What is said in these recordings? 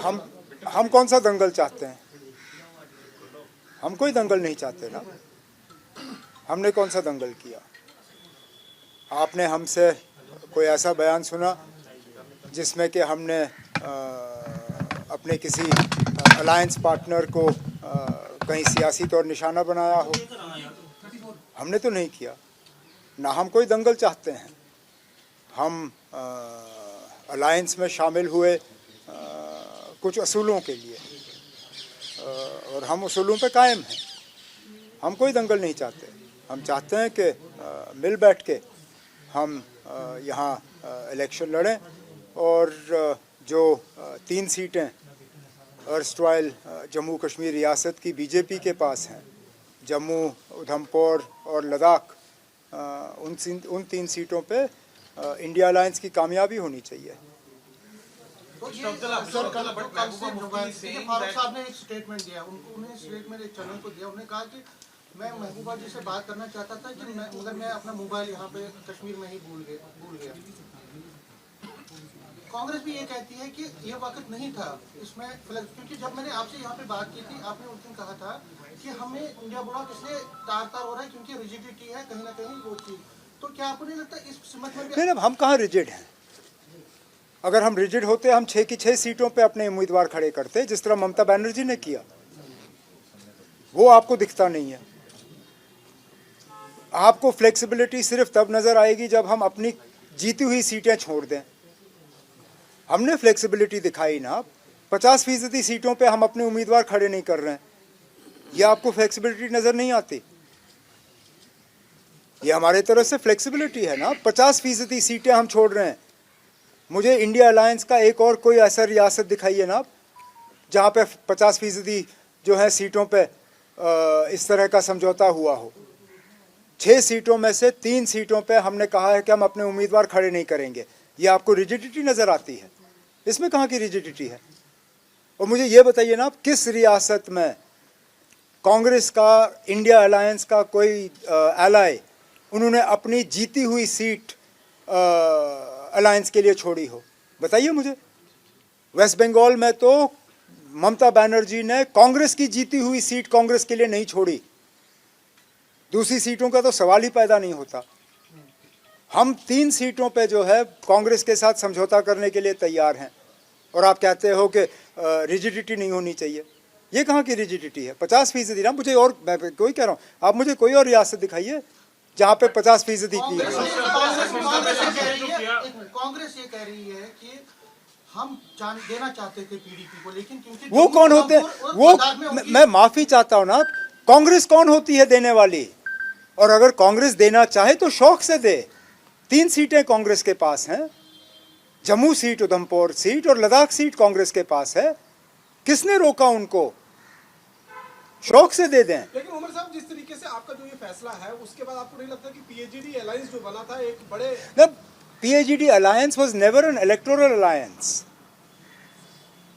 हम हम कौन सा दंगल चाहते हैं? हम कोई दंगल नहीं चाहते ना। हमने कौन सा दंगल किया? आपने हमसे कोई ऐसा बयान सुना जिसमें कि हमने अपने किसी अलायंस पार्टनर को कहीं सियासी तौर निशाना बनाया हो? हमने तो नहीं किया ना। हम कोई दंगल चाहते हैं। हम अलायंस में शामिल हुए कुछ असूलों के लिए और हम उसूलों पे कायम हैं। हम कोई दंगल नहीं चाहते। हम चाहते हैं कि मिल बैठ के हम यहाँ इलेक्शन लड़ें और जो 3 सीटें अर्स्टवाइल जम्मू कश्मीर रियासत की बीजेपी के पास हैं, जम्मू, उधमपुर और लद्दाख, उन 3 सीटों पे इंडिया अलायंस की कामयाबी होनी चाहिए। फारूक साहब ने एक स्टेटमेंट दिया, उन्हें स्टेटमेंट एक चैनल को दिया। उन्होंने कहा कि मैं महबूबा जी से बात करना चाहता था कि मगर मैं अपना मोबाइल यहाँ पे कश्मीर में ही भूल गया। कांग्रेस भी ये कहती है कि ये वक्त नहीं था इसमें, क्योंकि जब मैंने आपसे यहाँ पे बात की थी, आपने उस दिन कहा था कि हमें इंडिया ब्लॉक इसलिए तार हो रहा है क्योंकि रिजिडिटी है कहीं ना कहीं वो चीज। तो क्या आपको नहीं लगता इस सिमत में नहीं, हम कहाँ रिजिड हैं? अगर हम रिजिड होते हम 6 की 6 सीटों पे अपने उम्मीदवार खड़े करते, जिस तरह ममता बनर्जी ने किया। वो आपको दिखता नहीं है। आपको फ्लेक्सिबिलिटी सिर्फ तब नजर आएगी जब हम अपनी जीती हुई सीटें छोड़ दें। हमने फ्लेक्सिबिलिटी दिखाई ना। 50% सीटों पे हम अपने उम्मीदवार खड़े नहीं कर रहे हैं। ये आपको फ्लेक्सिबिलिटी नजर नहीं आती? ये हमारे तरफ से फ्लेक्सिबिलिटी है ना। 50% सीटें हम छोड़ रहे हैं। मुझे इंडिया अलायंस का एक और कोई ऐसा रियासत दिखाइए ना जहाँ पे 50% जो है सीटों पे इस तरह का समझौता हुआ हो। 6 सीटों में से 3 सीटों पे हमने कहा है कि हम अपने उम्मीदवार खड़े नहीं करेंगे। ये आपको रिजिडिटी नजर आती है? इसमें कहाँ की रिजिडिटी है? और मुझे ये बताइए ना, किस रियासत में कांग्रेस का, इंडिया अलायंस का कोई एलाय उन्होंने अपनी जीती हुई सीट अलायंस के लिए छोड़ी हो? बताइए मुझे। वेस्ट बंगाल में तो ममता बनर्जी ने कांग्रेस की जीती हुई सीट कांग्रेस के लिए नहीं छोड़ी। दूसरी सीटों का तो सवाल ही पैदा नहीं होता। हम 3 सीटों पे जो है कांग्रेस के साथ समझौता करने के लिए तैयार हैं और आप कहते हो कि रिजिडिटी नहीं होनी चाहिए। ये कहाँ की रिजिडिटी है? 50% ना। मुझे और, मैं कोई कह रहा हूँ, आप मुझे कोई और रियासत दिखाइए जहाँ पे 50% की है। कांग्रेस ये कह रही है कि हम देना चाहते थे पीडीपी को, लेकिन क्योंकि वो कौन होते हैं? वो मैं माफी चाहता हूँ ना, कांग्रेस कौन होती है देने वाली? और अगर कांग्रेस देना चाहे तो शौक से दे। 3 सीटें कांग्रेस के पास हैं। जम्मू सीट, उधमपुर सीट और लद्दाख सीट कांग्रेस के पास है। किसने रोका उनको? शौक से दे दें। लेकिन उमर साहब, जिस तरीके से आपका जो ये फैसला है, उसके बाद आपको नहीं लगता कि पीएजीडी अलायंस जो बना था एक बड़े PAGD alliance was never an electoral alliance.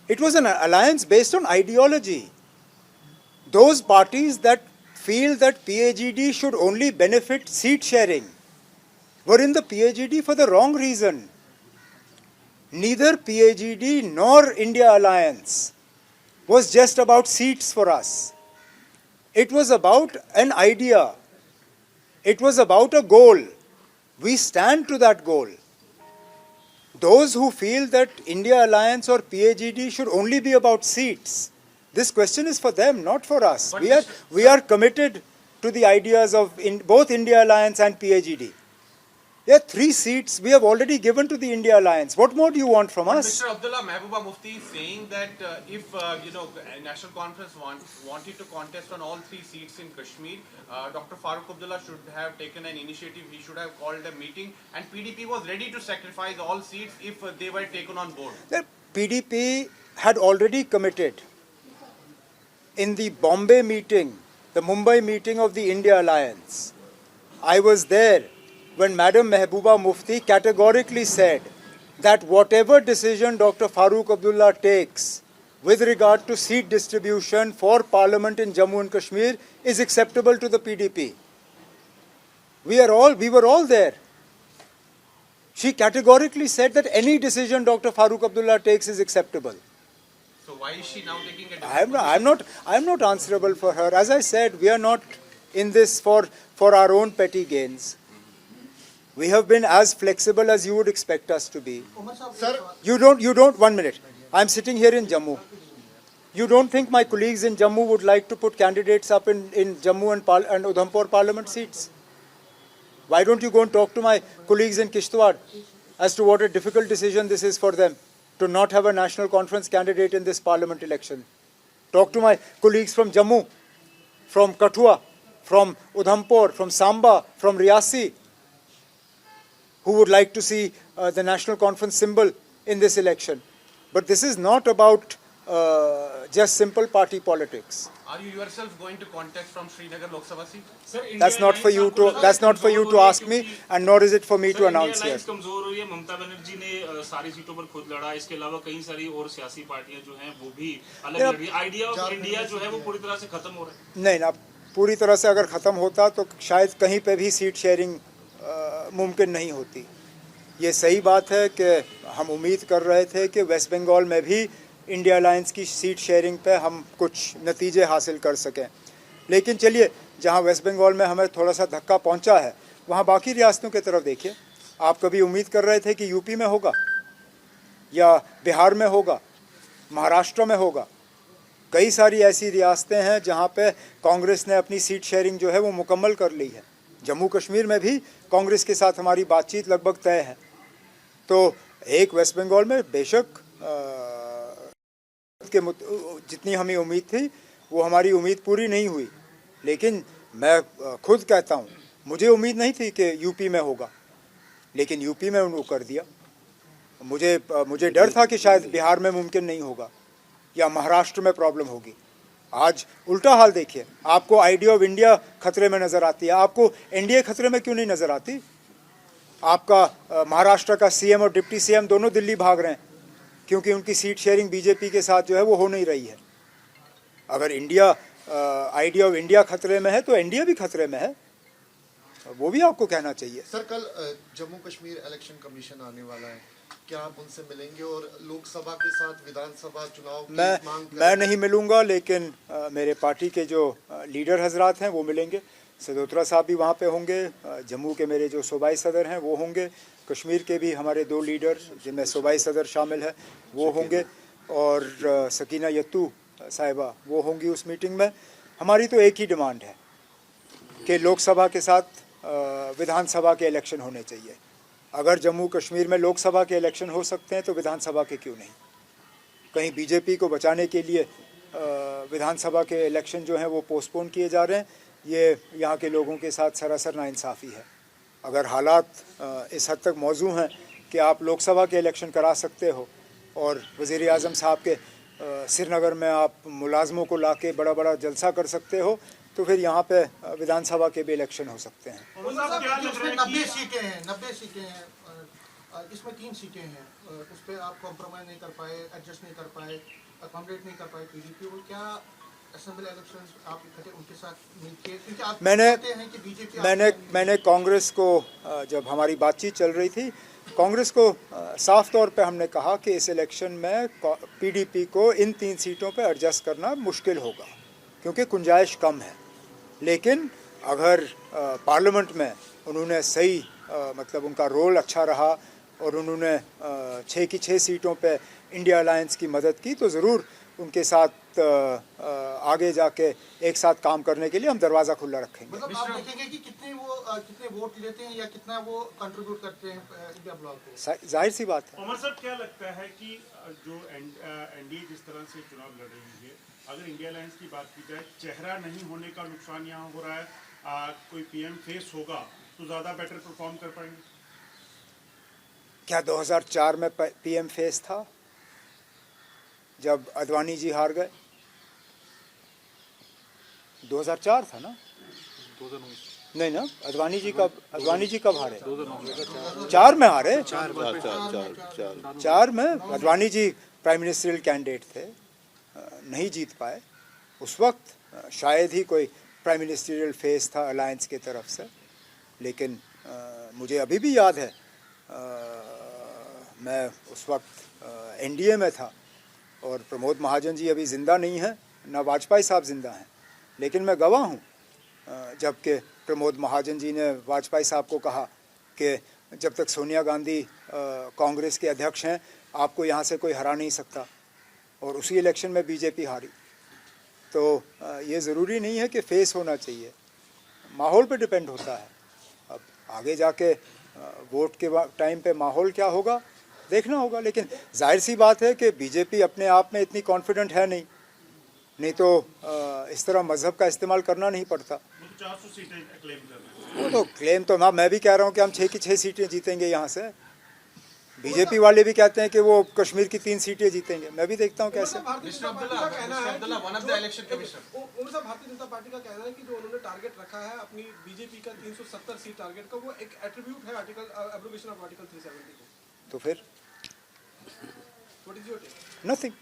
It was an alliance based on ideology. Those parties that feel that PAGD should only benefit seat sharing were in the PAGD for the wrong reason. Neither PAGD nor India Alliance was just about seats for us. It was about an idea. It was about a goal. We stand to that goal. Those who feel that India Alliance or PAGD should only be about seats, this question is for them, not for us. We are committed to the ideas of both India Alliance and PAGD. There are 3 seats we have already given to the India Alliance. What more do you want from us? Mr. Abdullah, Mehbooba Mufti is saying that if National Conference wanted to contest on all 3 seats in Kashmir, Dr. Farooq Abdullah should have taken an initiative. He should have called a meeting, and PDP was ready to sacrifice all seats if they were taken on board. The PDP had already committed in the Bombay meeting, the Mumbai meeting of the India Alliance. I was there when Madam Mehbooba Mufti categorically said that whatever decision Dr. Farooq Abdullah takes with regard to seat distribution for Parliament in Jammu and Kashmir is acceptable to the PDP. We were all there. She categorically said that any decision Dr. Farooq Abdullah takes is acceptable. So why is she now taking a I'm not answerable for her. As I said, we are not in this for our own petty gains. We have been as flexible as you would expect us to be. Umar साहब Sir, You don't, 1 minute. I'm sitting here in Jammu. You don't think my colleagues in Jammu would like to put candidates up in Jammu and Udhampur parliament seats? Why don't you go and talk to my colleagues in Kishtwar as to what a difficult decision this is for them to not have a national conference candidate in this parliament election? Talk to my colleagues from Jammu, from Kathua, from Udhampur, from Samba, from Riyasi, who would like to see the national conference symbol in this election. But this is not about just simple party politics. Are you yourself going to contest from Srinagar Lok Sabha seat? That's not for you to ask me, and nor is it for me to announce here. कमजोर हो रही है। ममता बनर्जी ने सारी सीटों पर खुद लड़ा, इसके अलावा कई सारी और सियासी पार्टियां जो हैं वो भी अलग लड़ रही। आइडिया ऑफ इंडिया जो है वो पूरी तरह से खत्म हो रहा है। नहीं ना, पूरी तरह से अगर ख़त्म होता तो शायद कहीं पे भी सीट शेयरिंग मुमकिन नहीं होती। ये सही बात है कि हम उम्मीद कर रहे थे कि वेस्ट बंगाल में भी इंडिया अलायंस की सीट शेयरिंग पे हम कुछ नतीजे हासिल कर सकें, लेकिन चलिए, जहां वेस्ट बंगाल में हमें थोड़ा सा धक्का पहुंचा है वहां बाकी रियासतों की तरफ देखिए। आप कभी उम्मीद कर रहे थे कि यूपी में होगा या बिहार में होगा, महाराष्ट्र में होगा? कई सारी ऐसी रियासतें हैं जहां पे कांग्रेस ने अपनी सीट शेयरिंग जो है वो मुकम्मल कर ली है। जम्मू कश्मीर में भी कांग्रेस के साथ हमारी बातचीत लगभग तय है। तो एक वेस्ट बंगाल में बेशक जितनी हमें उम्मीद थी वो हमारी उम्मीद पूरी नहीं हुई, लेकिन मैं खुद कहता हूँ मुझे उम्मीद नहीं थी कि यूपी में होगा, लेकिन यूपी में उन्होंने कर दिया। मुझे डर था कि शायद बिहार में मुमकिन नहीं होगा या महाराष्ट्र में प्रॉब्लम होगी। आज उल्टा हाल देखिए, आपको आइडिया ऑफ इंडिया खतरे में नज़र आती है, आपको एनडीए खतरे में क्यों नहीं नज़र आती? आपका महाराष्ट्र का सीएम और डिप्टी सीएम दोनों दिल्ली भाग रहे हैं क्योंकि उनकी सीट शेयरिंग बीजेपी के साथ जो है वो हो नहीं रही है। अगर आइडिया ऑफ इंडिया खतरे में है तो एनडीए भी खतरे में है, वो भी आपको कहना चाहिए। सर, कल जम्मू कश्मीर इलेक्शन कमीशन आने वाला है, क्या आप उनसे मिलेंगे और लोकसभा के साथ विधानसभा चुनाव की मांग मैं नहीं मिलूंगा, लेकिन मेरे पार्टी के जो लीडर हजरात हैं वो मिलेंगे। सदोत्रा साहब भी वहाँ पे होंगे, जम्मू के मेरे जो सूबाई सदर हैं वो होंगे, कश्मीर के भी हमारे 2 लीडर जिनमें सूबाई सदर शामिल है वो होंगे, और सकीना यत्तू साहिबा वो होंगी उस मीटिंग में। हमारी तो एक ही डिमांड है कि लोकसभा के साथ विधानसभा के इलेक्शन होने चाहिए। अगर जम्मू कश्मीर में लोकसभा के इलेक्शन हो सकते हैं तो विधानसभा के क्यों नहीं? कहीं बीजेपी को बचाने के लिए विधानसभा के इलेक्शन जो हैं वो पोस्टपोन किए जा रहे हैं, ये यहाँ के लोगों के साथ सरासर नाइंसाफ़ी है। अगर हालात इस हद तक मौजू हैं कि आप लोकसभा के इलेक्शन करा सकते हो और वज़ीर आज़म साहब के श्रीनगर में आप मुलाजमों को लाके बड़ा बड़ा जलसा कर सकते हो, तो फिर यहाँ पे विधानसभा के भी इलेक्शन हो सकते हैं। इसमें 90 सीटें हैं, इसमें 3 सीटें हैं, उस पर आप कॉम्प्रोमाइज़ नहीं कर पाए, एडजस्ट नहीं कर पाए, अकोमोडेट नहीं कर पाए पीडीपी को। क्या असेंबली इलेक्शंस आप उनके साथ मिलके, क्योंकि आप कहते हैं कि बीजेपी मैंने कांग्रेस को, जब हमारी बातचीत चल रही थी, कांग्रेस को साफ तौर पे हमने कहा कि इस इलेक्शन में पीडीपी को इन 3 सीटों पे एडजस्ट करना मुश्किल होगा क्योंकि गुंजाइश कम है। लेकिन अगर पार्लियामेंट में उन्होंने सही मतलब उनका रोल अच्छा रहा और उन्होंने 6 की 6 सीटों पे इंडिया अलायंस की मदद की, तो ज़रूर उनके साथ आगे जाके एक साथ काम करने के लिए हम दरवाज़ा खुला रखेंगे। मतलब आप देखेंगे कि कितने वोट लेते हैं या कितना वो कंट्रीब्यूट करते हैं इंडिया ब्लॉक को? जाहिर सी बात है। उमर साहब, क्या लगता है कि जो एनडीए जिस तरह से चुनाव लड़ रही है, अगर इंडिया अलायंस की बात की जाए, चेहरा नहीं होने का नुकसान यहाँ हो रहा है, कोई पीएम फेस होगा तो ज़्यादा बेटर परफॉर्म कर पाएंगे? क्या 2004 में पीएम फेस था जब अडवाणी जी हार गए? 2004 था ना? 2019 नहीं ना, अडवाणी जी कब हारे? 4 में हारे। 4 में Advani ji prime ministerial candidate थे, नहीं जीत पाए। उस वक्त शायद ही कोई प्राइम मिनिस्ट्रियल फेस था अलायंस की तरफ से, लेकिन मुझे अभी भी याद है मैं उस वक्त एनडीए में था और प्रमोद महाजन जी अभी ज़िंदा नहीं हैं, ना वाजपेयी साहब ज़िंदा हैं, लेकिन मैं गवाह हूँ जबकि प्रमोद महाजन जी ने वाजपेयी साहब को कहा कि जब तक सोनिया गांधी कांग्रेस के अध्यक्ष हैं आपको यहाँ से कोई हरा नहीं सकता, और उसी इलेक्शन में बीजेपी हारी। तो ये ज़रूरी नहीं है कि फेस होना चाहिए, माहौल पे डिपेंड होता है। अब आगे जाके वोट के टाइम पे माहौल क्या होगा देखना होगा, लेकिन जाहिर सी बात है कि बीजेपी अपने आप में इतनी कॉन्फिडेंट है नहीं तो इस तरह मज़हब का इस्तेमाल करना नहीं पड़ता। 400 सीटें क्लेम कर रहे हैं। वो तो क्लेम तो ना, मैं भी कह रहा हूँ कि हम 6 की 6 सीटें जीतेंगे यहाँ से। बीजेपी वाले भी कहते हैं कि वो कश्मीर की 3 सीटें जीतेंगे, मैं भी देखता हूँ कैसे। Mr. Abdullah, one of the election commissioner. Bharatiya Janata party का कहना है कि जो उन्होंने टारगेट रखा है अपनी बीजेपी का 370 सीट टारगेट का, वो एक एट्रीब्यूट है आर्टिकल एब्रोगेशन ऑफ आर्टिकल 370 को। तो फिर what is your take? Nothing.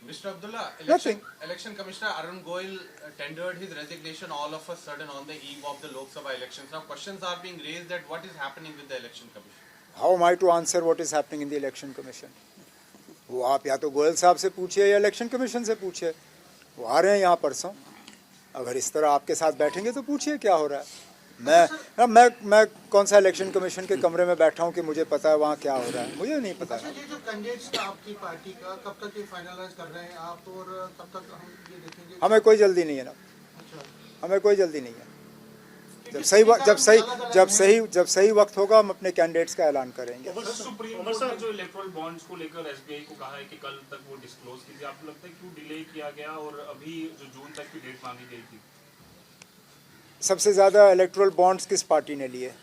Mr. Abdullah, Nothing. election Commissioner Arun Goyal tendered his resignation all of a sudden on the eve of the Lok Sabha elections. Now questions are being raised that what is happening with the election commission. How am I to answer what is happening in the election commission? वो आप या तो गोयल साहब से पूछिए या election commission से पूछिए, वो आ रहे हैं यहाँ परसों। अगर इस तरह आपके साथ बैठेंगे तो पूछिए क्या हो रहा है। मैं कौन सा इलेक्शन कमीशन के कमरे में बैठा हूँ कि मुझे पता है वहाँ क्या हो रहा है, मुझे नहीं पता। अच्छा, ये जो कैंडिडेट्स था आपकी पार्टी का, कब तक ये फाइनलाइज कर रहे हैं आप, और कब तक हम ये देखेंगे? हमें कोई जल्दी नहीं है ना, अच्छा, हमें कोई जल्दी नहीं है। जब सही वक्त होगा हम अपने कैंडिडेट्स का ऐलान करेंगे। सुप्रीम कोर्ट ने जो इलेक्टोरल बॉन्ड्स को लेकर एसबीआई को कहा है कि कल तक वो डिस्क्लोज कीजिए, आपको लगता है क्यों डिले किया गया और अभी जो जून तक की डेट मांगी गई थी? सबसे ज़्यादा इलेक्टोरल बॉन्ड्स किस पार्टी ने लिए?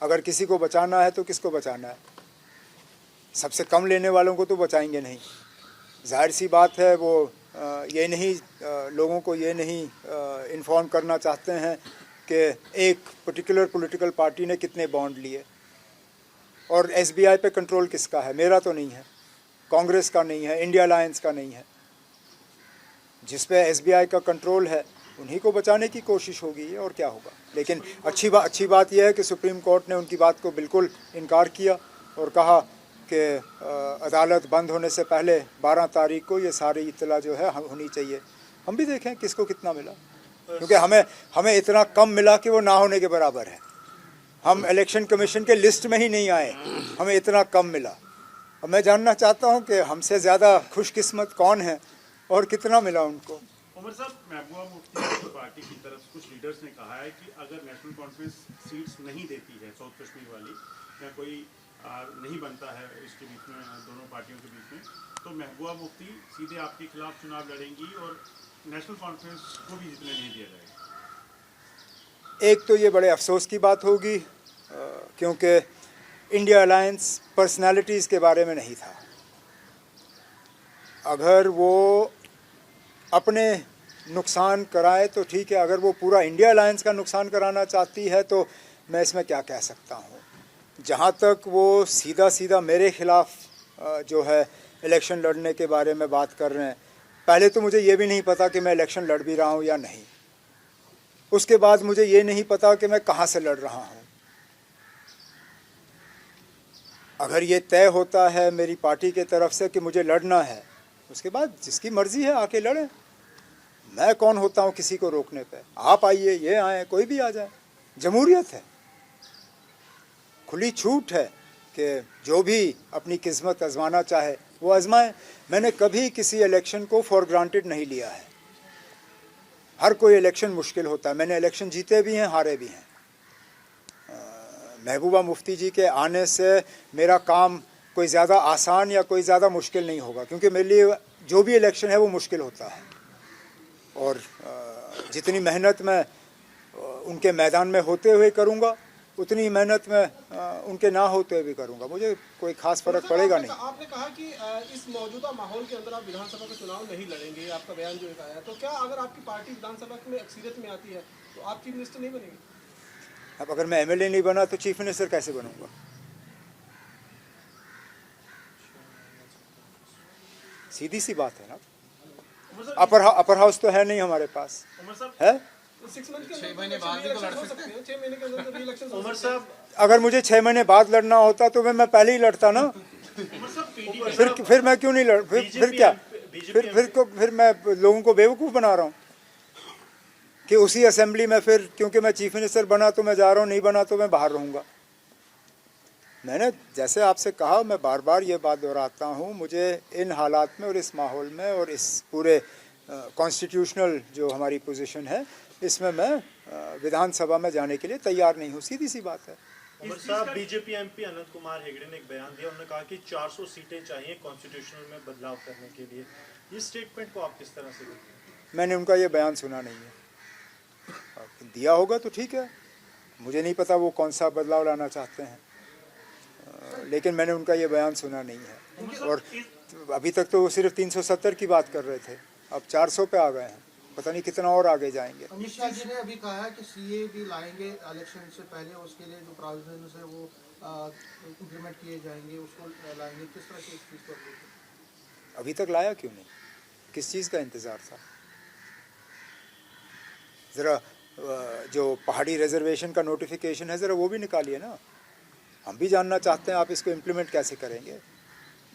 अगर किसी को बचाना है तो किसको बचाना है? सबसे कम लेने वालों को तो बचाएंगे नहीं। जाहिर सी बात है वो ये नहीं लोगों को ये नहीं इन्फॉर्म करना चाहते हैं कि एक पर्टिकुलर पॉलिटिकल पार्टी ने कितने बॉन्ड लिए। और एसबीआई पे कंट्रोल किसका है? मेरा तो नहीं है, कांग्रेस का नहीं है, इंडिया अलायंस का नहीं है। जिस पे एसबीआई का कंट्रोल है उन्हीं को बचाने की कोशिश होगी और क्या होगा। लेकिन अच्छी बात यह है कि सुप्रीम कोर्ट ने उनकी बात को बिल्कुल इनकार किया और कहा कि अदालत बंद होने से पहले 12 तारीख को ये सारी इत्तला जो है होनी चाहिए। हम भी देखें किसको कितना मिला, क्योंकि हमें इतना कम मिला कि वो ना होने के बराबर है। हम इलेक्शन कमीशन के लिस्ट में ही नहीं आए, हमें इतना कम मिला। अब मैं जानना चाहता हूँ कि हमसे ज़्यादा खुशकिस्मत कौन है और कितना मिला उनको। उमर साहब, महबूबा मुफ्ती की पार्टी की तरफ से कुछ लीडर्स ने कहा है कि अगर नेशनल कॉन्फ्रेंस सीट्स नहीं देती है साउथ कश्मीर वाली, या कोई नहीं बनता है इसके बीच में दोनों पार्टियों के बीच में, तो महबूबा मुफ्ती सीधे आपके खिलाफ चुनाव लड़ेंगी और नेशनल कॉन्फ्रेंस को भी जीतने नहीं दिया जाएगा। एक तो ये बड़े अफसोस की बात होगी क्योंकि इंडिया अलायंस पर्सनालिटीज़ के बारे में नहीं था। अगर वो अपने नुकसान कराए तो ठीक है, अगर वो पूरा इंडिया अलायंस का नुकसान कराना चाहती है तो मैं इसमें क्या कह सकता हूँ। जहाँ तक वो सीधा मेरे ख़िलाफ़ जो है इलेक्शन लड़ने के बारे में बात कर रहे हैं, पहले तो मुझे ये भी नहीं पता कि मैं इलेक्शन लड़ भी रहा हूँ या नहीं। उसके बाद मुझे ये नहीं पता कि मैं कहाँ से लड़ रहा हूँ। अगर ये तय होता है मेरी पार्टी के तरफ से कि मुझे लड़ना है, उसके बाद जिसकी मर्ज़ी है आके लड़ें। मैं कौन होता हूँ किसी को रोकने पे? आप आइए, ये आए, कोई भी आ जाए। जमहूरियत है, खुली छूट है कि जो भी अपनी किस्मत आजमाना चाहे वो आजमाए। मैंने कभी किसी इलेक्शन को फॉर ग्रांटेड नहीं लिया है। हर कोई इलेक्शन मुश्किल होता है, मैंने इलेक्शन जीते भी हैं, हारे भी हैं। महबूबा मुफ्ती जी के आने से मेरा काम कोई ज़्यादा आसान या कोई ज़्यादा मुश्किल नहीं होगा, क्योंकि मेरे लिए जो भी इलेक्शन है वो मुश्किल होता है। और जितनी मेहनत मैं उनके मैदान में होते हुए करूँगा, उतनी मेहनत मैं उनके ना होते हुए भी करूँगा। मुझे कोई खास फर्क पड़ेगा नहीं। आपने कहा कि इस मौजूदा माहौल के अंदर आप विधानसभा का चुनाव नहीं लड़ेंगे, आपका बयान जो एक आया, तो क्या अगर आपकी पार्टी विधानसभा में अक्सरियत में आती है तो आप चीफ मिनिस्टर नहीं बनेंगे? अब अगर मैं एमएलए नहीं बना तो चीफ मिनिस्टर कैसे बनूंगा? सीधी सी बात है ना। अपर हाउस तो है नहीं हमारे पास, है? 6 महीने बाद भी तो लड़ सकते हैं। 6 महीने के अंदर री-इलेक्शन। अगर मुझे 6 महीने बाद लड़ना होता तो मैं पहले ही लड़ता ना। फिर मैं क्यों नहीं लड़, फिर क्या, फिर मैं लोगों को बेवकूफ़ बना रहा हूँ कि उसी असेंबली में फिर क्योंकि मैं चीफ मिनिस्टर बना तो मैं जा रहा हूँ, नहीं बना तो मैं बाहर रहूँगा। मैंने जैसे आपसे कहा, मैं बार बार ये बात दोहराता हूँ, मुझे इन हालात में और इस माहौल में और इस पूरे कॉन्स्टिट्यूशनल जो हमारी पोजीशन है इसमें मैं विधानसभा में जाने के लिए तैयार नहीं हूँ, सीधी सी बात है। उमर साहब, बीजेपी एमपी अनंत कुमार हेगड़े ने एक बयान दिया, उन्होंने कहा कि 400 सीटें चाहिए कॉन्स्टिट्यूशनल में बदलाव करने के लिए। इस स्टेटमेंट को आप किस तरह से देखते हैं? मैंने उनका ये बयान सुना नहीं है, दिया होगा तो ठीक है, मुझे नहीं पता वो कौन सा बदलाव लाना चाहते हैं, लेकिन मैंने उनका ये बयान सुना नहीं है। और अभी तक तो वो सिर्फ 370 की बात कर रहे थे, अब 400 पे आ गए हैं, पता नहीं कितना और आगे जाएंगे। अमित शाह जी ने अभी कहा है कि सीए भी लाएंगे इलेक्शन से पहले, उसके लिए जो प्रावधान है वो इम्प्लीमेंट किए जाएंगे, उसको लाएंगे। किस तरह की चीज़ पर अभी तक लाया क्यों नहीं, किस चीज़ का इंतज़ार था? ज़रा जो पहाड़ी रिजर्वेशन का नोटिफिकेशन है ज़रा वो भी निकालिए ना, हम भी जानना चाहते हैं आप इसको इम्प्लीमेंट कैसे करेंगे,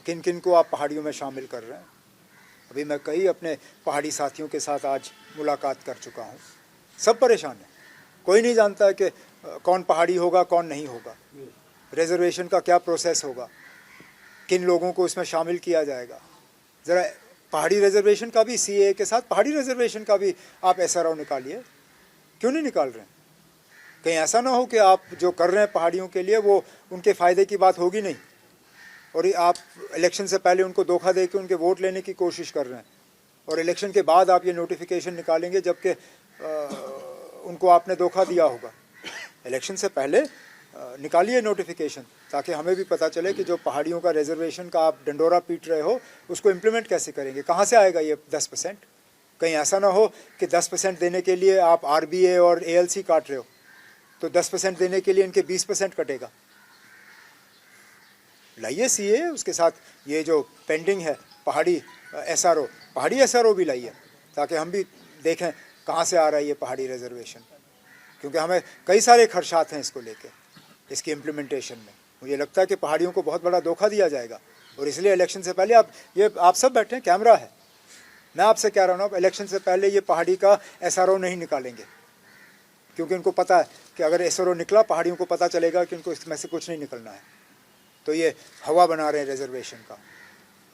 किन किन को आप पहाड़ियों में शामिल कर रहे हैं। अभी मैं कई अपने पहाड़ी साथियों के साथ आज मुलाकात कर चुका हूँ, सब परेशान हैं, कोई नहीं जानता है कि कौन पहाड़ी होगा कौन नहीं होगा, रिजर्वेशन का क्या प्रोसेस होगा, किन लोगों को इसमें शामिल किया जाएगा। ज़रा पहाड़ी रिजर्वेशन का भी सीए के साथ पहाड़ी रिजर्वेशन का भी आप एसआरओ निकालिए, क्यों नहीं निकाल रहे हैं? कहीं ऐसा ना हो कि आप जो कर रहे हैं पहाड़ियों के लिए वो उनके फ़ायदे की बात होगी नहीं, और ये आप इलेक्शन से पहले उनको धोखा दे के उनके वोट लेने की कोशिश कर रहे हैं, और इलेक्शन के बाद आप ये नोटिफिकेशन निकालेंगे जबकि उनको आपने धोखा दिया होगा। इलेक्शन से पहले निकालिए नोटिफिकेशन, ताकि हमें भी पता चले कि जो पहाड़ियों का रिजर्वेशन का आप डंडोरा पीट रहे हो उसको इम्प्लीमेंट कैसे करेंगे, कहाँ से आएगा ये 10%। कहीं ऐसा ना हो कि 10% देने के लिए आप आरबीए और एएलसी काट रहे हो, तो 10% देने के लिए इनके 20% कटेगा। लाइए सीए, उसके साथ ये जो पेंडिंग है पहाड़ी एसआरओ, पहाड़ी एसआरओ भी लाइए, ताकि हम भी देखें कहाँ से आ रहा है ये पहाड़ी रिजर्वेशन, क्योंकि हमें कई सारे खदशात हैं इसको लेके, इसकी इम्प्लीमेंटेशन में। मुझे लगता है कि पहाड़ियों को बहुत बड़ा धोखा दिया जाएगा, और इसलिए इलेक्शन से पहले आप सब बैठे हैं, कैमरा है, मैं आपसे कह रहा हूँ ना, इलेक्शन से पहले ये पहाड़ी का एसआरओ नहीं निकालेंगे, क्योंकि उनको पता है कि अगर एसआरओ निकला पहाड़ियों को पता चलेगा कि उनको इसमें से कुछ नहीं निकलना है, तो ये हवा बना रहे हैं रिजर्वेशन का,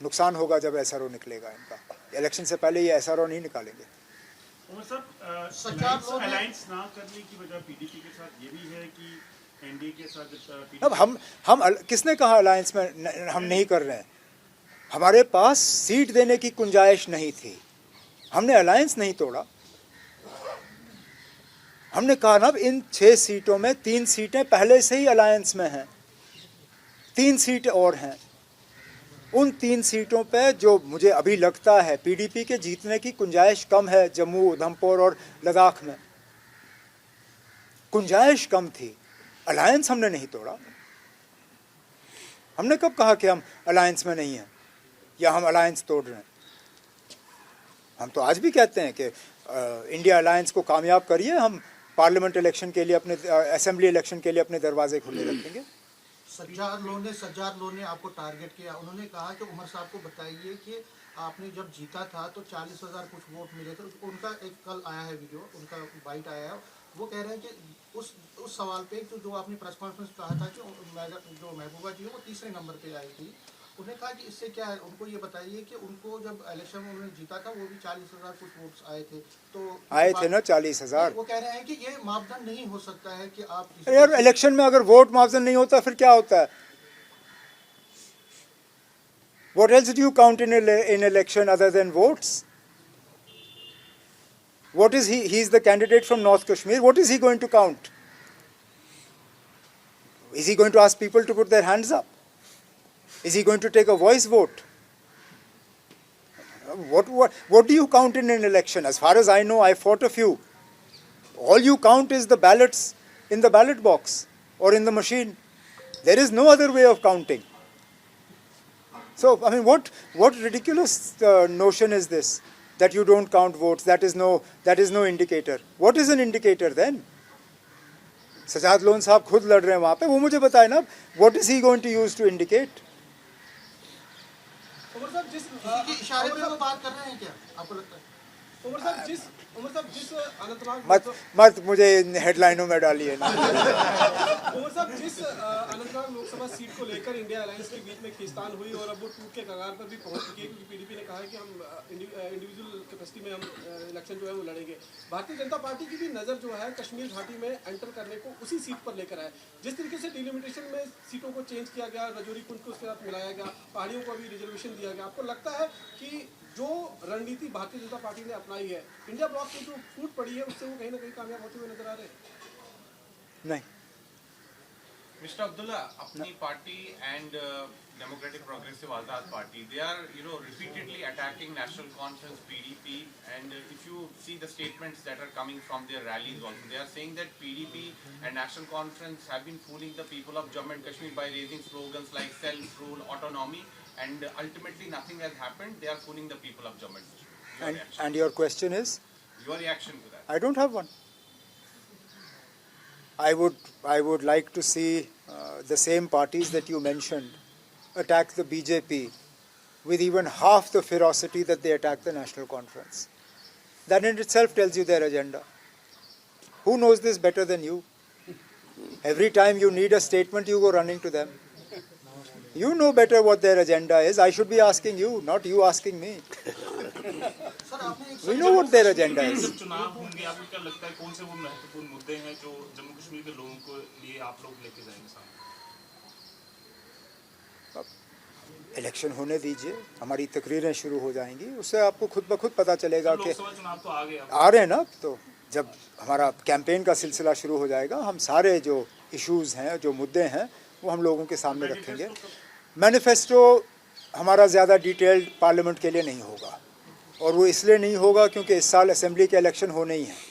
नुकसान होगा जब एसआरओ निकलेगा इनका। इलेक्शन से पहले ये एसआरओ नहीं निकालेंगे। उमर साहब, अलायंस ना करने की वजह पीडीपी के साथ ये भी है कि एनडीए के साथ अब हम किसने कहा अलायंस में हम नहीं कर रहे हैं? हमारे पास सीट देने की गुंजाइश नहीं थी, हमने अलायंस नहीं तोड़ा। हमने कहा ना, इन 6 सीटों में 3 सीटें पहले से ही अलायंस में हैं, 3 सीटें और हैं। उन 3 सीटों पे जो मुझे अभी लगता है पीडीपी के जीतने की गुंजाइश कम है, जम्मू, उधमपुर और लद्दाख में गुंजाइश कम थी, अलायंस हमने नहीं तोड़ा। हमने कब कहा कि हम अलायंस में नहीं हैं या हम अलायंस तोड़ रहे हैं? हम तो आज भी कहते हैं कि इंडिया अलायंस को कामयाब करिए, हम पार्लियामेंट इलेक्शन के लिए, अपने असेंबली इलेक्शन के लिए अपने दरवाजे खुले रखेंगे। सज्जाद लोन ने आपको टारगेट किया, उन्होंने कहा कि उमर साहब को बताइए कि आपने जब जीता था तो 40,000 कुछ वोट मिले थे। उनका एक कल आया है वीडियो, उनका बाइट आया है, वो कह रहे हैं कि उस सवाल पे जो आपने प्रेस कॉन्फ्रेंस कहा था कि जो महबूबा जी है वो 3रे नंबर पे आई थी, उन्हें कहा कि इससे क्या है, उनको ये बताइए कि उनको जब इलेक्शन में उन्होंने जीता था वो भी 40,000 कुछ वोट्स आए थे, तो आए थे ना 40,000। वो कह रहे हैं कि ये मापदंड नहीं हो सकता है कि आप यार, इलेक्शन में अगर वोट मापदंड नहीं होता फिर क्या होता है? What else do you count in election other than votes? What is he? He is the candidate from North Kashmir. What is he going to count? Is he going to ask people to put their hands up? Is he going to take a voice vote? What do you count in an election? As far as I know, I fought a few. All you count is the ballots in the ballot box or in the machine. There is no other way of counting. So, I mean, what ridiculous notion is this, that you don't count votes? That is no indicator. What is an indicator then? Sajad Lone साहब खुद लड़ रहे हैं वहाँ पे, वो मुझे बताए ना, what is he going to use to indicate? Umar साहब जिस किसी के इशारे पे वो बात कर रहे हैं क्या आपको लगता है? उमर साहब जिस अनंतनाग मत मुझे इन हेडलाइनों में डालिए ना। उमर साहब जिस अनंतनाग लोकसभा सीट को लेकर इंडिया अलायंस के बीच में खींचतान हुई और अब वो टूट के कगार पर भी पहुंच चुकी है, क्योंकि पीडीपी ने कहा है कि हम इंडिविजुअल कैपेसिटी में हम इलेक्शन जो है वो लड़ेंगे। भारतीय जनता पार्टी की भी नज़र जो है कश्मीर घाटी में एंटर करने को उसी सीट पर लेकर आए। जिस तरीके से डिलिमिटेशन में सीटों को चेंज किया गया, रजौरी कुंज को उसके साथ मिलाया गया, पहाड़ियों को भी रिजर्वेशन दिया गया, आपको लगता है कि जो रणनीति भारतीय जनता पार्टी ने अपनाई है, इंडिया ब्लॉक की जो फूट पड़ी है, उससे वो कहीं ना कहीं कामयाब होते हुए नजर आ रहे हैं? नहीं। Mr. Abdullah, अपनी party and Democratic Progressive Azad Party, they are repeatedly attacking National Conference, PDP, and if you see the statements that are coming from their rallies also, they are saying that PDP and National Conference have been fooling the people of Jammu and Kashmir by raising slogans like self-rule, autonomy, and ultimately nothing has happened. They are fooling the people of Jammu and Kashmir. And your question is? Your reaction to that? I don't have one. I would like to see the same parties that you mentioned attack the BJP with even half the ferocity that they attack the National Conference. That in itself tells you their agenda. Who knows this better than you? Every time you need a statement, you go running to them. You know better what their agenda is. I should be asking you, not you asking me. We know what their agenda is. जब चुनाव होंगे, आपको क्या लगता है कौन से वो महत्वपूर्ण मुद्दे हैं जो जम्मू कश्मीर के लोगों को लिए आप लोग लेके जाएंगे सामने? इलेक्शन होने दीजिए, हमारी तकरीरें शुरू हो जाएंगी, उससे आपको खुद ब खुद पता चलेगा कि लोकसभा चुनाव तो आ रहे हैं ना। तो जब हमारा कैंपेन का सिलसिला शुरू हो जाएगा, हम सारे जो इश्यूज हैं, जो मुद्दे हैं, वो हम लोगों के सामने रखेंगे। मैनिफेस्टो हमारा ज़्यादा डिटेल्ड पार्लियामेंट के लिए नहीं होगा, और वो इसलिए नहीं होगा क्योंकि इस साल असेंबली के इलेक्शन होने ही हैं।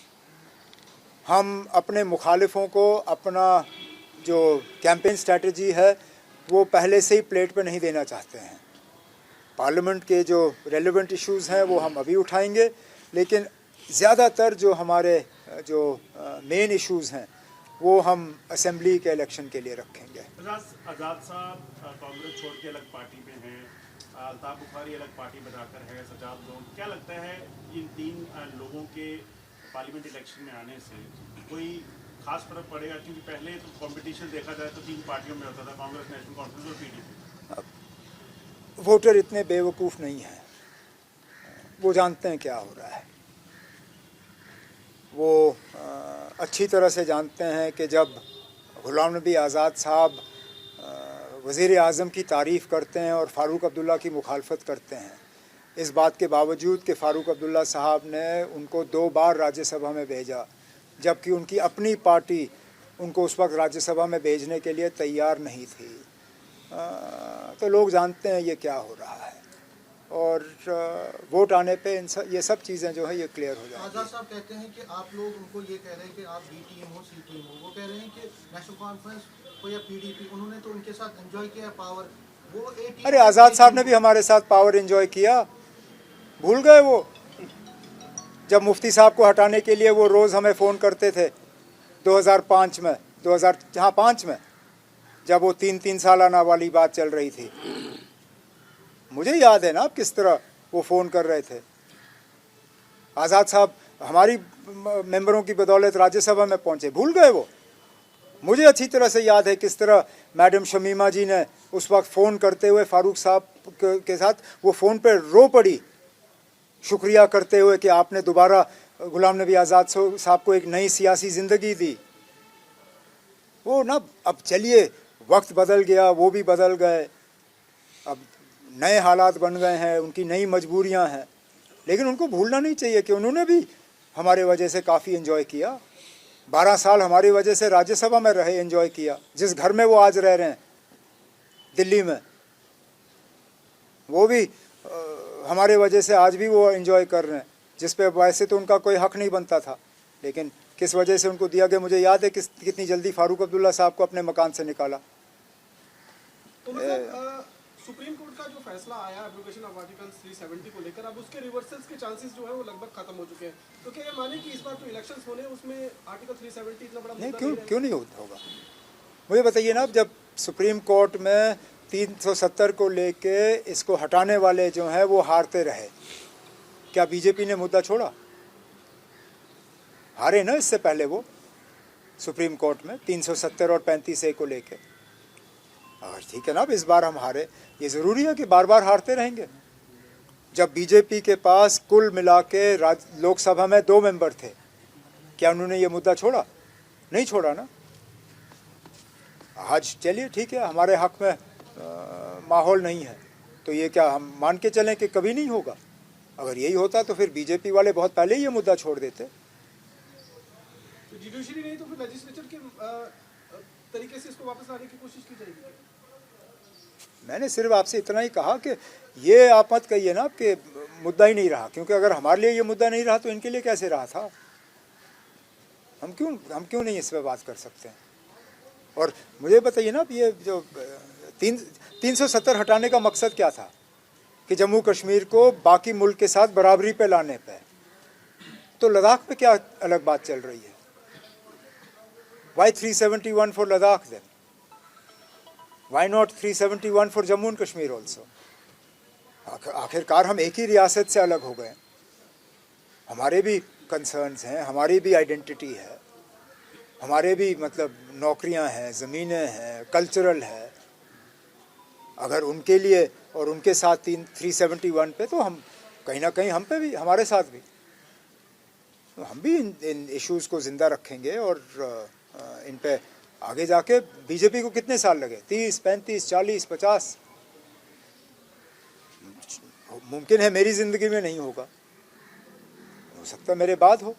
हम अपने मुखालिफों को अपना जो कैंपेन स्ट्रेटजी है वो पहले से ही प्लेट पे नहीं देना चाहते हैं। पार्लियामेंट के जो रेलेवेंट इश्यूज़ हैं वो हम अभी उठाएंगे, लेकिन ज़्यादातर जो हमारे जो मेन इश्यूज़ हैं वो हम असेंबली के इलेक्शन के लिए रखेंगे। आज़ाद साहब कांग्रेस छोड़ के अलग पार्टी में हैं, अल्ताफ बुखारी अलग पार्टी बनाकर है, सजाद लोग, क्या लगता है इन तीन लोगों के पार्लियामेंट इलेक्शन में आने से कोई खास फर्क पड़ेगा? क्योंकि पहले तो कंपटीशन देखा जाए तो तीन पार्टियों में होता था, कांग्रेस, नेशनल कॉन्फ्रेंस और पीडीपी। वोटर इतने बेवकूफ़ नहीं हैं, वो जानते हैं क्या हो रहा है। वो अच्छी तरह से जानते हैं कि जब गुलाम नबी आज़ाद साहब वज़ीर आज़म की तारीफ़ करते हैं और फ़ारूक अब्दुल्ला की मुखालफत करते हैं, इस बात के बावजूद कि फ़ारूक अब्दुल्ला साहब ने उनको 2 बार राज्यसभा में भेजा, जबकि उनकी अपनी पार्टी उनको उस वक्त राज्यसभा में भेजने के लिए तैयार नहीं थी। तो लोग जानते हैं ये क्या हो रहा है, और वोट आने पे ये सब चीज़ें जो है ये क्लियर हो जाएंगी। आज़ाद साहब कहते हैं कि आप लोग उनको ये कह रहे हैं कि आप बी टीम हो, सी टीम हो। वो कह रहे हैं कि नेशनल कॉन्फ्रेंस हो या पीडीपी, उन्होंने तो उनके साथ एंजॉय किया पावर। वो ए टीम। अरे आज़ाद साहब ने भी हमारे साथ पावर एंजॉय किया, भूल गए वो? जब मुफ्ती साहब को हटाने के लिए वो रोज़ हमें फ़ोन करते थे 2005 में, 2005 में, जब वो 3 सालाना वाली बात चल रही थी। मुझे याद है ना आप किस तरह वो फ़ोन कर रहे थे। आज़ाद साहब हमारी मेंबरों की बदौलत राज्यसभा में पहुंचे, भूल गए वो? मुझे अच्छी तरह से याद है किस तरह मैडम शमीमा जी ने उस वक्त फ़ोन करते हुए फ़ारूक साहब के साथ वो फ़ोन पे रो पड़ी, शुक्रिया करते हुए कि आपने दोबारा गुलाम नबी आज़ाद साहब को एक नई सियासी ज़िंदगी दी। वो ना, अब चलिए वक्त बदल गया, वो भी बदल गए, अब नए हालात बन गए हैं, उनकी नई मजबूरियां हैं, लेकिन उनको भूलना नहीं चाहिए कि उन्होंने भी हमारे वजह से काफ़ी एंजॉय किया। 12 साल हमारी वजह से राज्यसभा में रहे, एंजॉय किया। जिस घर में वो आज रह रहे हैं दिल्ली में, वो भी हमारे वजह से आज भी वो एंजॉय कर रहे हैं, जिस पे वैसे तो उनका कोई हक नहीं बनता था, लेकिन किस वजह से उनको दिया गया। मुझे याद है कितनी जल्दी फ़ारूक अब्दुल्ला साहब को अपने मकान से निकाला। तो मतलब सुप्रीम कोर्ट का जो फैसला आया एब्रोगेशन ऑफ आर्टिकल 370 को लेकर, अब उसके रिवर्सल्स के चांसेस जो है वो लगभग खत्म हो चुके हैं। तो क्या ये माने कि इस बार जो इलेक्शंस होने उसमें आर्टिकल 370 इतना बड़ा नहीं, मुद्दा क्यों नहीं होगा? मुझे बताइए ना, जब सुप्रीम कोर्ट में 370 को लेके इसको हटाने वाले जो हैं वो हारते रहे। क्या बीजेपी ने मुद्दा छोड़ा? हारे ना इससे पहले वो सुप्रीम कोर्ट में 370 और 35A को लेके। और ठीक है ना, अब इस बार हम हारे, ये ज़रूरी है कि बार बार हारते रहेंगे? जब बीजेपी के पास कुल मिला के लोकसभा में 2 मेंबर थे, क्या उन्होंने ये मुद्दा छोड़ा? नहीं छोड़ा ना। आज चलिए ठीक है, हमारे हक में माहौल नहीं है, तो ये क्या हम मान के चलें कि कभी नहीं होगा? अगर यही होता तो फिर बीजेपी वाले बहुत पहले ही ये मुद्दा छोड़ देते। तो जुडिशरी नहीं तो फिर लेजिस्लेचर के तरीके से इसको वापस लाने की कोशिश की जाएगी। मैंने सिर्फ आपसे इतना ही कहा कि ये आप मत कहिए ना कि मुद्दा ही नहीं रहा, क्योंकि अगर हमारे लिए ये मुद्दा नहीं रहा तो इनके लिए कैसे रहा था? हम क्यों नहीं इस पर बात कर सकते हैं? और मुझे बताइए ना, ये जो 370 हटाने का मकसद क्या था? कि जम्मू कश्मीर को बाकी मुल्क के साथ बराबरी पे लाने पे। तो लद्दाख पे क्या अलग बात चल रही है? Why 371 for Ladakh then? Why not 371 for Jammu and Kashmir also? आखिरकार हम एक ही रियासत से अलग हो गए। हमारे भी कंसर्न्स हैं, हमारी भी आइडेंटिटी है, हमारे भी मतलब नौकरियां हैं, ज़मीनें हैं, कल्चरल है। अगर उनके लिए और उनके साथ 371 पे, तो हम कहीं ना कहीं हम पे भी, हमारे साथ भी, तो हम भी इन इश्यूज़ को ज़िंदा रखेंगे। और इन पे आगे जाके बीजेपी को कितने साल लगे? 30, 35, 40, 50? मुमकिन है मेरी ज़िंदगी में नहीं होगा, हो सकता है मेरे बाद हो।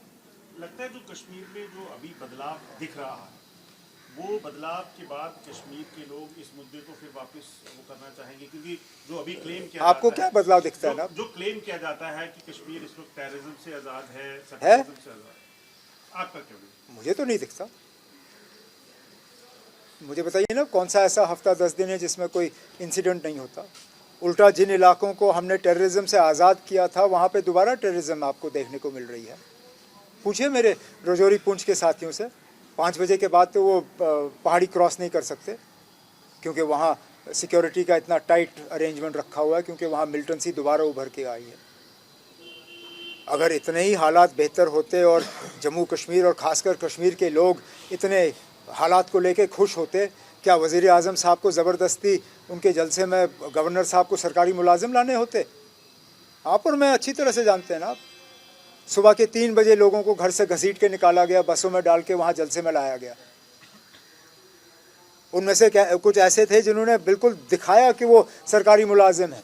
लगता है जो कश्मीर में जो अभी बदलाव दिख रहा है, वो बदलाव के बाद कश्मीर के लोग इस मुद्दे को फिर वापस वो करना चाहेंगे, क्योंकि जो अभी क्लेम किया आपको जाता क्या है, बदलाव दिखता है ना? जो क्लेम किया जाता है कि कश्मीर इस वक्त टेररिज्म से आज़ाद है, सेक्युलरिज्म से आज़ाद, आपका क्या व्यू? मुझे तो नहीं दिखता। मुझे बताइए ना, कौन सा ऐसा हफ्ता 10 दिन है जिसमें कोई इंसिडेंट नहीं होता? उल्टा जिन इलाकों को हमने टेररिज्म से आज़ाद किया था, वहाँ पे दोबारा टेररिज्म आपको देखने को मिल रही है। पूछिए मेरे रजौरी पुंछ के साथियों से, 5 बजे के बाद तो वो पहाड़ी क्रॉस नहीं कर सकते, क्योंकि वहाँ सिक्योरिटी का इतना टाइट अरेंजमेंट रखा हुआ है, क्योंकि वहाँ मिलिटेंसी दोबारा उभर के आई है। अगर इतने ही हालात बेहतर होते और जम्मू कश्मीर और ख़ासकर कश्मीर के लोग इतने हालात को लेके खुश होते, क्या वज़ीर आज़म साहब को ज़बरदस्ती उनके जलसे में गवर्नर साहब को सरकारी मुलाजिम लाने होते? आप और मैं अच्छी तरह से जानते हैं ना। सुबह के 3 बजे लोगों को घर से घसीट के निकाला गया, बसों में डाल के वहाँ जलसे में लाया गया। उनमें से कुछ ऐसे थे जिन्होंने बिल्कुल दिखाया कि वो सरकारी मुलाजिम हैं।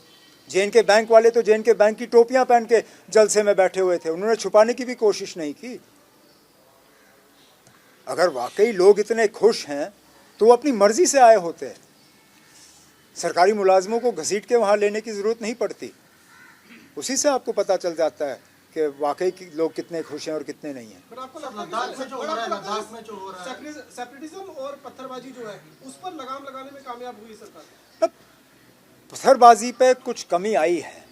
जे.एन.के बैंक वाले तो जे.एन.के बैंक की टोपियां पहन के जलसे में बैठे हुए थे, उन्होंने छुपाने की भी कोशिश नहीं की। अगर वाकई लोग इतने खुश हैं तो वो अपनी मर्जी से आए होते हैं। सरकारी मुलाजमों को घसीट के वहाँ लेने की ज़रूरत नहीं पड़ती। उसी से आपको पता चल जाता है कि वाकई लोग कितने खुश हैं और कितने नहीं हैं। पर आपको लगता लद्दाख में जो हो रहा है, लद्दाख में जो हो रहा है, सेपरेटिज्म और पत्थरबाजी जो है उस पर लगाम लगाने में कामयाब हुई सरकार? पत्थरबाजी पे कुछ कमी आई है।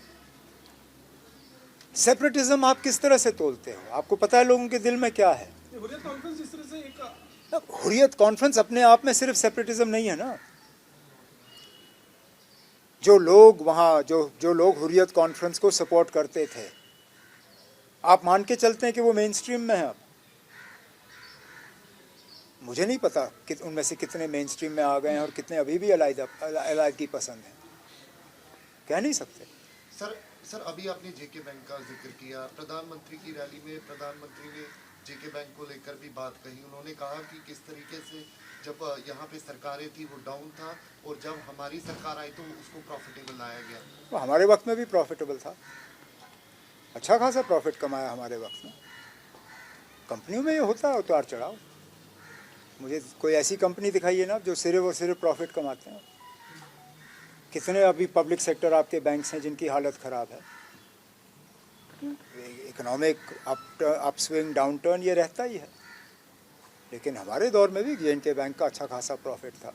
सेपरेटिज्म आप किस तरह से तोलते हो? आपको पता है लोगों के दिल में क्या है? हुर्रियत कॉन्फ्रेंस इस तरह से एक हुर्रियत कॉन्फ्रेंस अपने आप में सिर्फ सेपरेटिज्म नहीं है ना। जो लोग वहाँ जो लोग हुर्रियत कॉन्फ्रेंस को सपोर्ट करते थे, आप मान के चलते हैं कि वो मेन स्ट्रीम में है अब? मुझे नहीं पता कि उनमें से कितने मेन स्ट्रीम में आ गए हैं और कितने अभी भी अलग पसंद है, कह नहीं सकते। सर अभी आपने जेके बैंक का जिक्र किया। प्रधानमंत्री की रैली में प्रधानमंत्री ने जेके बैंक को लेकर भी बात कही। उन्होंने कहा कि किस तरीके से जब यहाँ पे सरकारें थी वो डाउन था, और जब हमारी सरकार आई तो उसको प्रॉफिटेबल लाया गया। तो हमारे वक्त में भी प्रॉफिटेबल था, अच्छा खासा प्रॉफिट कमाया हमारे वक्त में। कंपनियों में ये होता है उतार चढ़ाव। मुझे कोई ऐसी कंपनी दिखाइए ना जो सिर्फ और सिर्फ प्रॉफिट कमाते हैं। कितने अभी पब्लिक सेक्टर आपके बैंक्स हैं जिनकी हालत ख़राब है। इकोनॉमिक अपस्विंग डाउनटर्न ये रहता ही है, लेकिन हमारे दौर में भी जे.एन.के बैंक का अच्छा खासा प्रॉफिट था।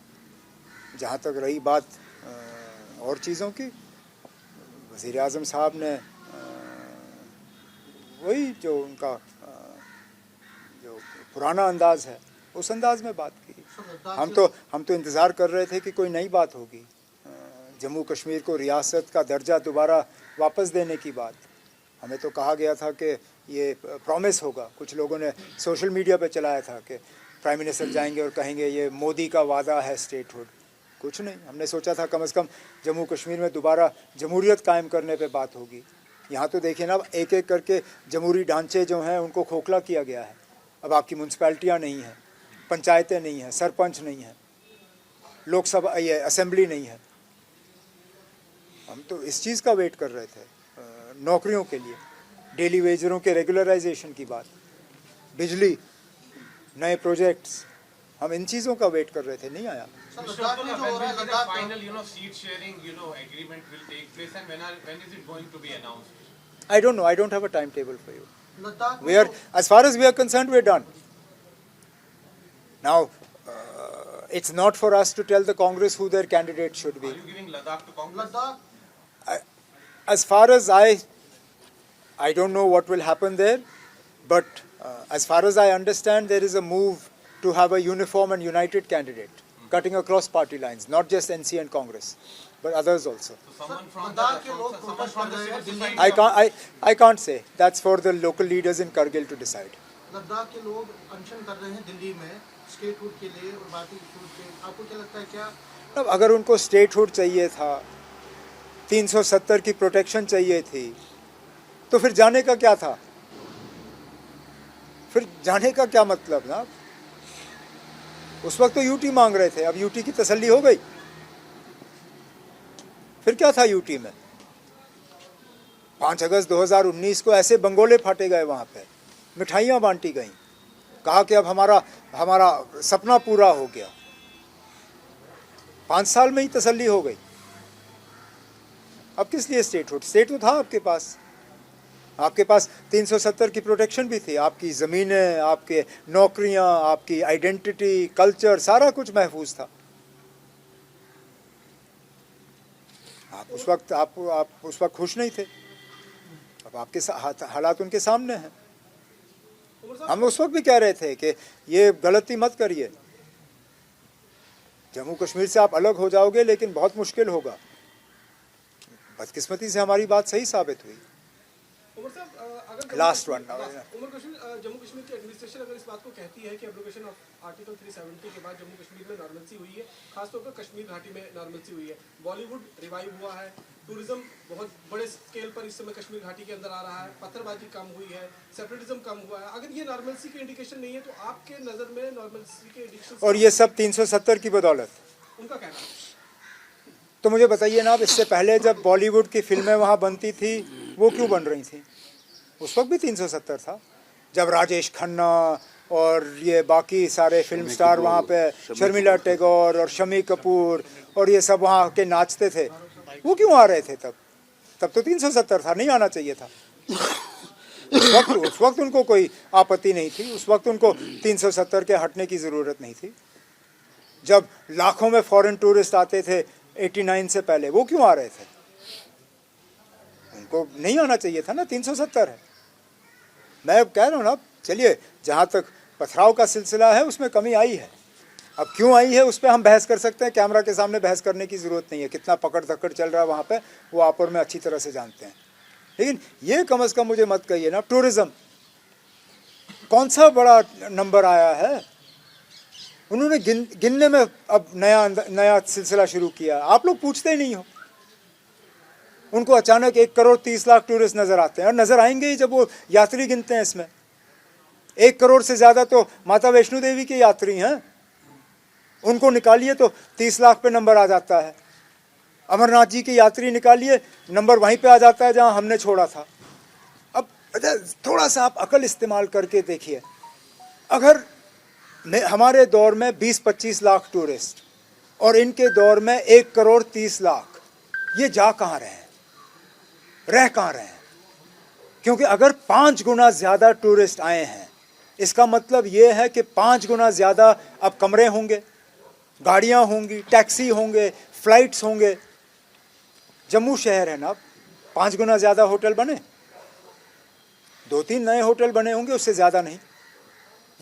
जहाँ तक रही बात और चीज़ों की, वज़ीर आज़म साहब ने वही जो उनका जो पुराना अंदाज़ है उस अंदाज़ में बात की। हम तो इंतज़ार कर रहे थे कि कोई नई बात होगी जम्मू कश्मीर को रियासत का दर्जा दोबारा वापस देने की बात। हमें तो कहा गया था कि ये प्रॉमिस होगा, कुछ लोगों ने सोशल मीडिया पे चलाया था कि प्राइम मिनिस्टर जाएंगे और कहेंगे ये मोदी का वादा है स्टेटहुड। कुछ नहीं, हमने सोचा था कम से कम जम्मू कश्मीर में दोबारा जमहूरियत कायम करने पे बात होगी। यहाँ तो देखिए ना, एक एक करके जमहूरी ढांचे जो हैं उनको खोखला किया गया है। अब आपकी म्यूनसिपैलिटियाँ नहीं हैं, पंचायतें नहीं हैं, सरपंच नहीं हैं, लोकसभा ये असेंबली नहीं है। हम तो इस चीज़ का वेट कर रहे थे, नौकरियों के लिए, डेली वेजरों के रेगुलराइजेशन की बात, बिजली, नए प्रोजेक्ट्स, हम इन चीज़ों का वेट कर रहे थे, नहीं आया। लद्दाख में जो हो रहा है, लद्दाख में Final, seat sharing, agreement will take place, and when is it going to be announced? I don't know. I don't have a timetable for you. Ladakh में We are, as far as we are concerned, we are done. Now, it's not for us to tell the Congress who their candidate should Are be. you giving Ladakh to Congress? Ladakh As far as I don't know what will happen there, but as far as I understand, there is a move to have a uniform and united candidate, cutting across party lines, not just NC and Congress, but others also. So someone from Ladakh के the लोग someone protest from कर the रहे हैं civil Delhi society. I can't say. That's for the local leaders in Kargil to decide. Ladakh के लोग अनशन कर रहे हैं दिल्ली में स्टेटहुड के लिए और बाकी इशूज के। आपको क्या लगता है, क्या अब अगर उनको स्टेटहुड चाहिए था, 370 की प्रोटेक्शन चाहिए थी, तो फिर जाने का क्या था? फिर जाने का क्या मतलब ना? उस वक्त तो यूटी मांग रहे थे, अब यूटी की तसल्ली हो गई। फिर क्या था यूटी में? 5 अगस्त 2019 को ऐसे बंगोले फाटे गए, वहां पे मिठाइयाँ बांटी गईं, कहा कि अब हमारा सपना पूरा हो गया। 5 साल में ही तसल्ली हो गई। अब किस लिए स्टेटहुड? स्टेटहुड था आपके पास 370 की प्रोटेक्शन भी थी, आपकी ज़मीनें, आपके नौकरियां, आपकी आइडेंटिटी, कल्चर, सारा कुछ महफूज था। आप उस वक्त खुश नहीं थे। अब आपके हालात उनके सामने हैं। हम उस वक्त भी कह रहे थे कि ये गलती मत करिए, जम्मू कश्मीर से आप अलग हो जाओगे लेकिन बहुत मुश्किल होगा। बदकिस्मती से हमारी बात सही साबित हुई। उमर साहब, अगर Last one now. Jammu Kashmir की एडमिनिस्ट्रेशन अगर इस बात को कहती है कि एब्रोगेशन ऑफ आर्टिकल 370 के बाद जम्मू कश्मीर में नॉर्मलसी हुई है, खासतौर पर कश्मीर घाटी में नॉर्मलसी हुई है, बॉलीवुड रिवाइव हुआ है, टूरिज्म बहुत बड़े स्केल पर इस समय कश्मीर घाटी के अंदर आ रहा है, पत्थरबाजी कम हुई है, सेपरेटिज्म कम हुआ है, अगर ये नॉर्मलसी की इंडिकेशन नहीं है तो आपके नज़र में नॉर्मलसी के इंडिकेशन और ये सब 370 की बदौलत। उनका कहना है। तो मुझे बताइए ना, अब इससे पहले जब बॉलीवुड की फिल्में वहाँ बनती थी, वो क्यों बन रही थी? उस वक्त भी 370 था, जब राजेश खन्ना और ये बाकी सारे फिल्म स्टार वहाँ पे, शर्मिला टैगोर और शमी कपूर और ये सब वहाँ के नाचते थे, वो क्यों आ रहे थे? तब तो 370 था, नहीं आना चाहिए था। उस वक्त उनको कोई आपत्ति नहीं थी, उस वक्त उनको 370 के हटने की ज़रूरत नहीं थी। जब लाखों में फॉरेन टूरिस्ट आते थे 89 से पहले, वो क्यों आ रहे थे? उनको नहीं आना चाहिए था ना, 370 है। मैं अब कह रहा हूँ ना, चलिए जहाँ तक पथराव का सिलसिला है उसमें कमी आई है। अब क्यों आई है उस पर हम बहस कर सकते हैं, कैमरा के सामने बहस करने की ज़रूरत नहीं है। कितना पकड़ धक्कड़ चल रहा है वहाँ पे, वो आप और मैं अच्छी तरह से जानते हैं। लेकिन ये कम से कम मुझे मत कहिए ना, टूरिज़्म कौन सा बड़ा नंबर आया है? उन्होंने गिनने में अब नया सिलसिला शुरू किया। आप लोग पूछते ही नहीं हो। उनको अचानक 1 करोड़ 30 लाख टूरिस्ट नज़र आते हैं, और नज़र आएंगे ही जब वो यात्री गिनते हैं। इसमें 1 करोड़ से ज़्यादा तो माता वैष्णो देवी के यात्री हैं, उनको निकालिए तो 30 लाख पे नंबर आ जाता है। अमरनाथ जी के यात्री निकालिए, नंबर वहीं पे आ जाता है जहां हमने छोड़ा था। अब थोड़ा सा आप अकल इस्तेमाल करके देखिए, अगर हमारे दौर में 20-25 लाख टूरिस्ट और इनके दौर में 1 करोड़ 30 लाख, ये जा कहाँ रहे हैं, रह कहाँ रहे हैं? क्योंकि अगर 5 गुना ज़्यादा टूरिस्ट आए हैं, इसका मतलब ये है कि 5 गुना ज़्यादा अब कमरे होंगे, गाड़ियाँ होंगी, टैक्सी होंगे, फ्लाइट्स होंगे। जम्मू शहर है ना, 5 गुना ज़्यादा होटल बने, 2-3 नए होटल बने होंगे, उससे ज़्यादा नहीं।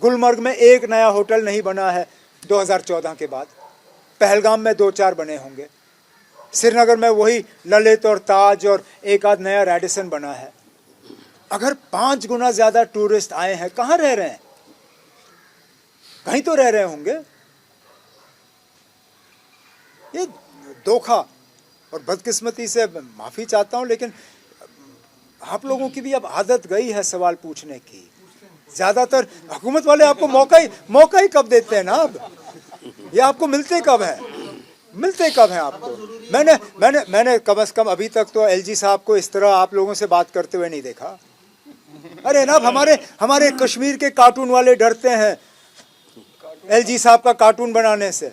गुलमर्ग में 1 नया होटल नहीं बना है 2014 के बाद। पहलगाम में 2-4 बने होंगे। श्रीनगर में वही ललित और ताज और एक आध नया रेडिसन बना है। अगर 5 गुना ज्यादा टूरिस्ट आए हैं, कहाँ रह रहे हैं? कहीं तो रह रहे होंगे। ये धोखा और बदकिस्मती से माफी चाहता हूं, लेकिन आप लोगों की भी अब आदत गई है सवाल पूछने की। ज्यादातर हुकूमत वाले आपको मौका ही कब देते हैं ना? अब ये आपको मिलते कब हैं आपको? मैंने कम से कम अभी तक तो एलजी साहब को इस तरह आप लोगों से बात करते हुए नहीं देखा। अरे ना, हमारे कश्मीर के कार्टून वाले डरते हैं एलजी साहब का कार्टून बनाने से।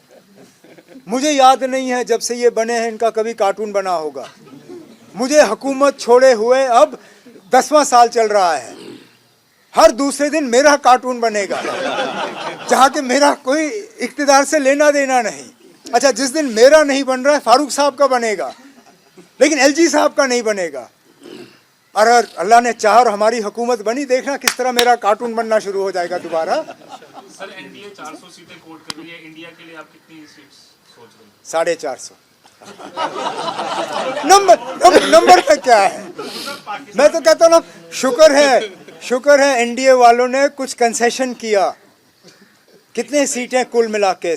मुझे याद नहीं है जब से ये बने हैं इनका कभी कार्टून बना होगा। मुझे हुकूमत छोड़े हुए अब 10वां साल चल रहा है। हर दूसरे दिन मेरा कार्टून बनेगा, जहाँ के मेरा कोई इख्तिदार से लेना देना नहीं। अच्छा, जिस दिन मेरा नहीं बन रहा है फारूक साहब का बनेगा, लेकिन एलजी साहब का नहीं बनेगा। और अल्लाह ने चाहा और हमारी हुकूमत बनी, देखना किस तरह मेरा कार्टून बनना शुरू हो जाएगा दोबारा। सर, एनडीए 400 सीटें कोट कर रही है, इंडिया के लिए आप कितनी सीट्स सोच रहे हैं? 450। नंबर पे क्या है? मैं तो कहता हूँ ना, शुक्र है एनडीए वालों ने कुछ कंसेशन किया। कितने सीटें कुल मिला के?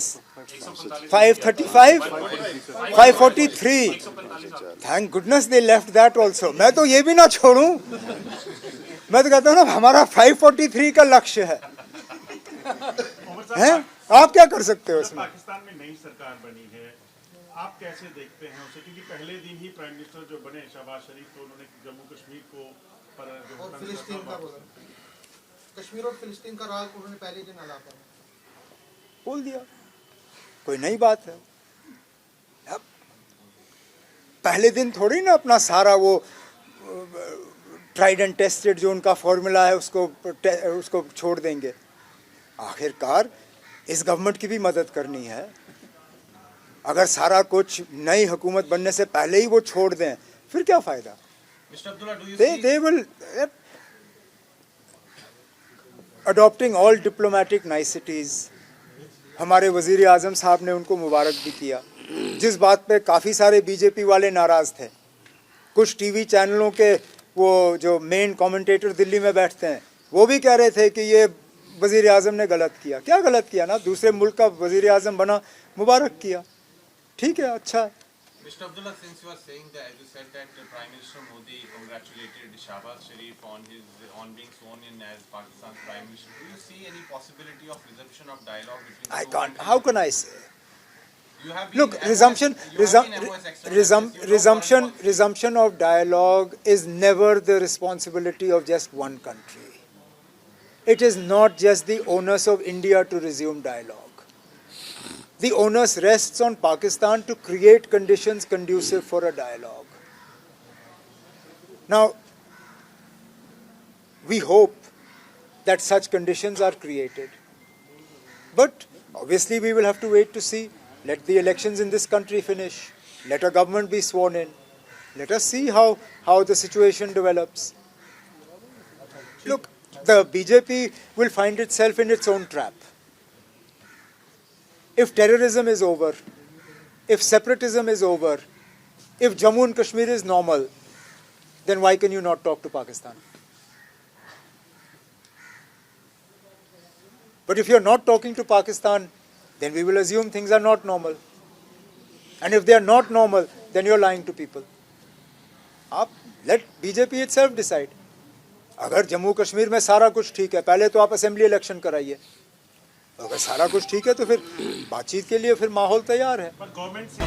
535, 543। Thank goodness they left that also. मैं तो ये भी ना छोड़ूं। मैं तो कहता हूँ ना, हमारा 543 का लक्ष्य है। आप क्या कर सकते हो इसमें? पाकिस्तान में नई सरकार बनी है, आप कैसे देखते हैं उसे? क्योंकि पहले दिन ही प्राइम मिनिस्टर जो बने शहबाज शरीफ, तो उन्होंने जम्मू कश्मीर को और फिलिस्तीन का बोला, कश्मीर और फिलिस्तीन का राग उन्होंने पहले दिन अलापा बोल दिया। कोई नई बात है? अब पहले दिन थोड़ी ना अपना सारा वो ट्राइड एंड टेस्टेड जो उनका फॉर्मूला है उसको छोड़ देंगे। आखिरकार इस गवर्नमेंट की भी मदद करनी है। अगर सारा कुछ नई हुकूमत बनने से पहले ही वो छोड़ दें, फिर क्या फायदा? They will adopting all diplomatic niceties। हमारे वजीर आजम साहब ने उनको मुबारक भी किया, जिस बात पे काफ़ी सारे बीजेपी वाले नाराज़ थे। कुछ टीवी चैनलों के वो जो मेन कमेंटेटर दिल्ली में बैठते हैं, वो भी कह रहे थे कि ये वजीर आजम ने गलत किया। क्या गलत किया? ना दूसरे मुल्क का वजीर आजम बना, मुबारक किया, ठीक है, अच्छा। Mr. Abdullah, since you are saying that, as you said that Prime Minister Modi congratulated Shahbaz Sharif on being sworn in as Pakistan's Prime Minister, do you see any possibility of resumption of dialogue between the I two can't. countries? How can I say? You have been Look, resumption of dialogue is never the responsibility of just one country. It is not just the onus of India to resume dialogue. The onus rests on Pakistan to create conditions conducive for a dialogue. Now, we hope that such conditions are created. But obviously we will have to wait to see. Let the elections in this country finish. Let a government be sworn in. Let us see how the situation develops. Look, the BJP will find itself in its own trap. If terrorism is over, if separatism is over, if Jammu and Kashmir is normal, then why can you not talk to Pakistan? But if you're not talking to Pakistan, then we will assume things are not normal. And if they are not normal, then you're lying to people. Let BJP itself decide. अगर जम्मू कश्मीर में सारा कुछ ठीक है, पहले तो आप assembly election कराइए। अगर सारा कुछ ठीक है तो फिर बातचीत के लिए फिर माहौल तैयार है। पर गवर्नमेंट से